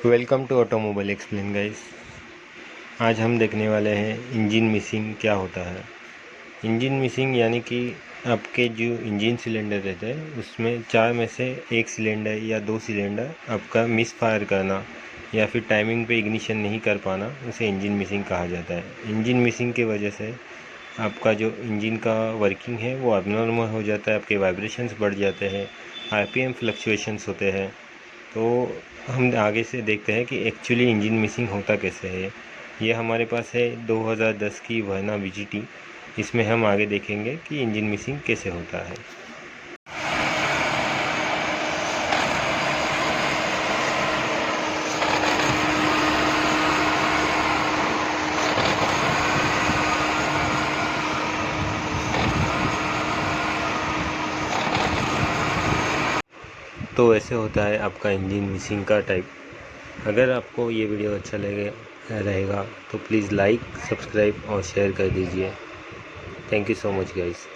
Welcome to automobile explain guys. आज हम देखने वाले हैं इंजन मिसिंग क्या होता है। इंजन मिसिंग यानी कि आपके जो इंजन सिलेंडर रहते हैं उसमें 4 में से 1 सिलेंडर या 2 सिलेंडर आपका मिस फायर करना या फिर टाइमिंग पे इग्निशन नहीं कर पाना, उसे इंजन मिसिंग कहा जाता है। इंजन मिसिंग की वजह से आपका जो इंजन का वर्किंग है वो अबनॉर्मल हो जाता है, आपके वाइब्रेशंस बढ़ जाते हैं, आरपीएम फ्लक्चुएशंस होते हैं। तो हम आगे से देखते हैं कि एक्चुअली इंजन मिसिंग होता कैसे है। ये हमारे पास है 2010 की वर्ना वीजीटी। इसमें हम आगे देखेंगे कि इंजन मिसिंग कैसे होता है। तो ऐसे होता है आपका इंजन मिसिंग का टाइप। अगर आपको ये वीडियो अच्छा लगे रहेगा तो प्लीज़ लाइक, सब्सक्राइब और शेयर कर दीजिए। Thank you so much guys.